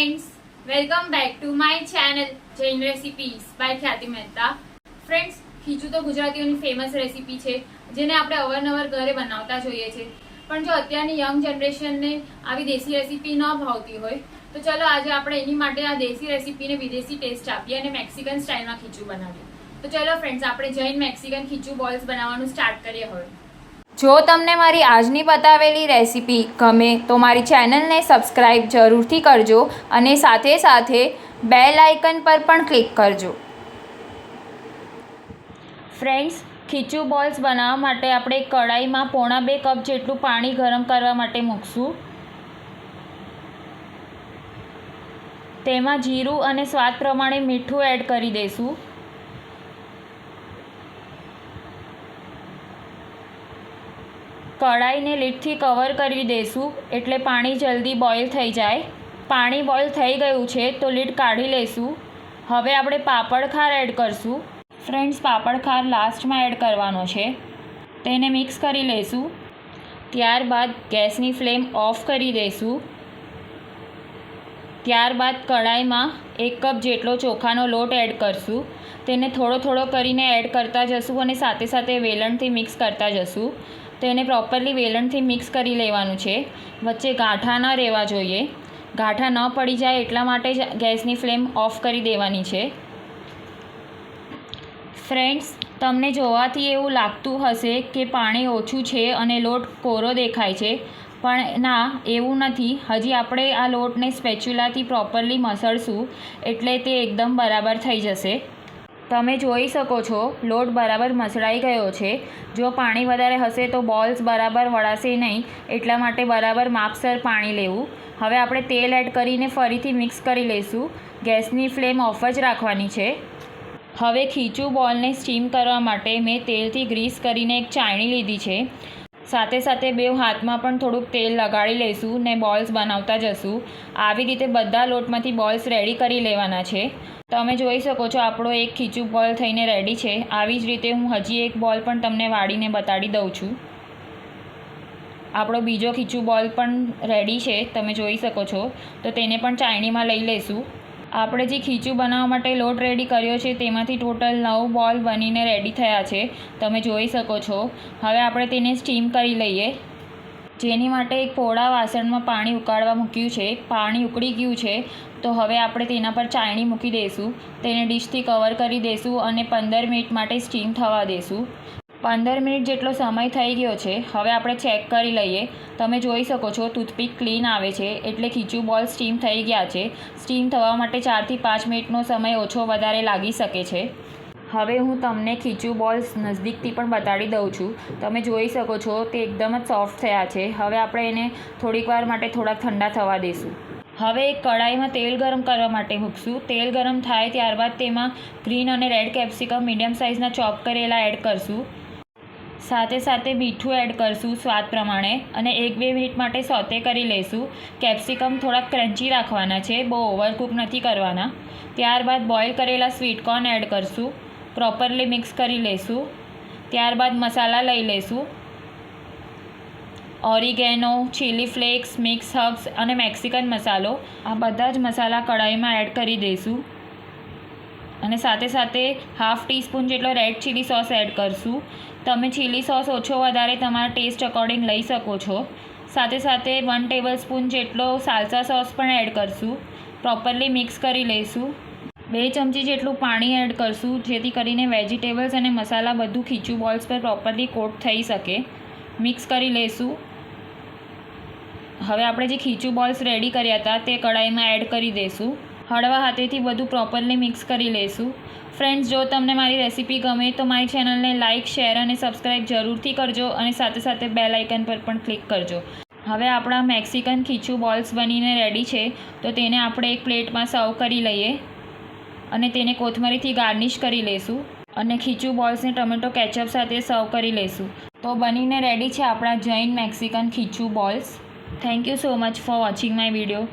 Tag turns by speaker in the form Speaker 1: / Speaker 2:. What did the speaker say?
Speaker 1: friends, welcome back to my channel Jain Recipes by ખ્યાતિ Mehta. Friends, ખીચું તો ગુજરાતીઓની famous recipe છે જેને આપણે અવારનવાર ઘરે બનાવતા જોઈએ છે. પણ જો અત્યારની યંગ જનરેશનને આવી દેશી રેસીપી ન ભાવતી હોય તો ચલો આજે આપણે એની માટે આ દેશી રેસીપીને વિદેશી ટેસ્ટ આપીએ અને મેક્સિકન સ્ટાઇલમાં ખીચું બનાવીએ. તો ચલો ફ્રેન્ડ્સ, આપણે જૈન મેક્સિકન ખીચું બોલ્સ બનાવવાનું સ્ટાર્ટ કરીએ હવે.
Speaker 2: જો તમને મારી આજની બતાવેલી રેસીપી ગમે તો મારી ચેનલને સબસ્ક્રાઈબ જરૂરથી કરજો અને સાથે સાથે બેલ આઇકન પર પણ ક્લિક કરજો. ફ્રેન્ડ્સ, ખીચું બોલ્સ બનાવવા માટે આપણે કઢાઈમાં 1.5 કપ જેટલું પાણી ગરમ કરવા માટે મૂકશું. તેમાં જીરું અને સ્વાદ પ્રમાણે મીઠું એડ કરી દઈશું. કઢાઈને લીડથી કવર કરી દઈશું એટલે પાણી જલ્દી બોઇલ થઈ જાય. પાણી બોઇલ થઈ ગયું છે તો લીડ કાઢી લઈશું. હવે આપણે પાપડ ખાર એડ કરીશું. ફ્રેન્ડ્સ, પાપડ ખાર લાસ્ટમાં એડ કરવાનો છે. તેને મિક્સ કરી લઈશું. ત્યારબાદ ગેસની ફ્લેમ ઓફ કરી દઈશું. ત્યારબાદ કઢાઈમાં 1 કપ જેટલો ચોખાનો લોટ એડ કરીશું. તેને થોડો થોડો કરીને એડ કરતા જશું અને સાથે સાથે વેલણથી મિક્સ કરતા જશું. તેને પ્રોપરલી વેલણથી મિક્સ કરી લેવાનું છે. વચ્ચે ગાંઠા ન રહેવા જોઈએ. ગાંઠા ન પડી જાય એટલા માટે જ ગેસની ફ્લેમ ઓફ કરી દેવાની છે. ફ્રેન્ડ્સ, તમને જોવાથી એવું લાગતું હશે કે પાણી ઓછું છે અને લોટ કોરો દેખાય છે, પણ ના, એવું નથી. હજી આપણે આ લોટને સ્પેચ્યુલાથી પ્રોપરલી મસળશું એટલે તે એકદમ બરાબર થઈ જશે. તમે જોઈ શકો છો લોટ બરાબર મસળાઈ ગયો છે. જો પાણી વધારે હશે તો બોલ્સ બરાબર વળાશે નહીં, એટલા માટે બરાબર માપસર પાણી લેવું. હવે આપણે તેલ એડ કરીને ફરીથી મિક્સ કરી લઈશું. ગેસની ફ્લેમ ઓફ જ રાખવાની છે. હવે ખીચું બોલને સ્ટીમ કરવા માટે મેં તેલથી ગ્રીસ કરીને એક ચાયણી લીધી છે. સાથે સાથે બે હાથમાં પણ થોડુંક તેલ લગાડી લઈશું ને બોલ્સ બનાવતા જશું. આવી રીતે બધા લોટમાંથી બોલ્સ રેડી કરી લેવાના છે. તમે જોઈ શકો છો આપણો એક ખીચું બોલ થઈને રેડી છે. આવી જ રીતે હું હજી એક બોલ પણ તમને વાળીને બતાડી દઉં છું. આપણો બીજો ખીચું બોલ પણ રેડી છે, તમે જોઈ શકો છો. તો તેને પણ ચાયણીમાં લઈ લઈશું. આપણે જે ખીચું બનાવવા માટે લોટ રેડી કર્યો છે તેમાંથી ટોટલ 9 બોલ બનીને રેડી થયા છે, તમે જોઈ શકો છો. હવે આપણે તેને સ્ટીમ કરી લઈએ, જેની માટે એક પોળા વાસણમાં પાણી ઉકાળવા મૂક્યું છે. પાણી ઉકળી ગયું છે તો હવે આપણે તેના પર ચાયણી મૂકી દઈશું. તેને ડીશથી કવર કરી દઈશું અને 15 મિનિટ માટે સ્ટીમ થવા દઈશું. 15 મિનિટ જેટલો સમય થઈ ગયો છે. હવે આપણે ચેક કરી લઈએ. તમે જોઈ શકો છો ટૂથપીક ક્લીન આવે છે એટલે ખીચું બોલ સ્ટીમ થઈ ગયા છે. સ્ટીમ થવા માટે 4 થી 5 મિનિટનો સમય ઓછો વધારે લાગી શકે છે. હવે હું તમને ખીચું બોલ્સ નજીકથી પણ બતાડી દઉં છું. તમે જોઈ શકો છો તે એકદમ જ સોફ્ટ થયા છે. હવે આપણે એને થોડીક વાર માટે થોડાક ઠંડા થવા દઈશું. હવે એક કઢાઈમાં તેલ ગરમ કરવા માટે મૂકશું. તેલ ગરમ થાય ત્યારબાદ તેમાં ગ્રીન અને રેડ કેપ્સિકમ મીડિયમ સાઇઝના ચોપ કરેલા એડ કરીશું. સાથે સાથે મીઠું એડ કરીશું સ્વાદ પ્રમાણે અને 1-2 મિનિટ માટે સોતે કરી લઈશું. કેપ્સિકમ થોડાક ક્રન્ચી રાખવાના છે, બહુ ઓવરકુક નથી કરવાના. ત્યારબાદ બોઇલ કરેલા સ્વીટકોર્ન એડ કરીશું. પ્રોપરલી મિક્સ કરી લઈશું. ત્યારબાદ મસાલા લઈ લઈશું. Oregano, chilli flakes, mix herbs અને મેક્સિકન મસાલો, આ બધા જ મસાલા કઢાઈમાં એડ કરી દઈશું. અને સાથે સાથે ½ ટીસ્પૂન જેટલો રેડ ચીલી સોસ એડ કરીશું. તમે ચીલી સોસ ઓછો વધારે તમારા ટેસ્ટ અકોર્ડિંગ લઈ શકો છો. સાથે સાથે 1 ટેબલસ્પૂન જેટલો સાલ્સા સોસ પણ એડ કરીશું. પ્રોપરલી મિક્સ કરી લઈશું. 2 ચમચી જેટલું પાણી એડ કરીશું જેથી કરીને વેજીટેબલ્સ અને મસાલા બધું ખીચું બોલ્સ પર પ્રોપરલી કોટ થઈ શકે. મિક્સ કરી લઈશું. હવે આપણે જે ખીચું બોલ્સ રેડી કર્યા હતા તે કઢાઈમાં એડ કરી દઈશું. હળવા હાથેથી બધું પ્રોપરલી મિક્સ કરી લઈશું. ફ્રેન્ડ્સ, જો તમને મારી રેસીપી ગમે તો મારી ચેનલને લાઇક, શેર અને સબસ્ક્રાઈબ જરૂરથી કરજો અને સાથે સાથે બેલ આઇકન પર પણ ક્લિક કરજો. હવે આપણા મેક્સિકન ખીચું બોલ્સ બનીને રેડી છે તો તેને આપણે એક પ્લેટમાં સર્વ કરી લઈએ અને તેને કોથમરીથી ગાર્નિશ કરી લઈશું અને ખીચું બોલ્સને ટમેટો કેચઅપ સાથે સર્વ કરી લઈશું. તો બનીને રેડી છે આપણા Jain Mexican khichu balls. Thank you so much for watching my video.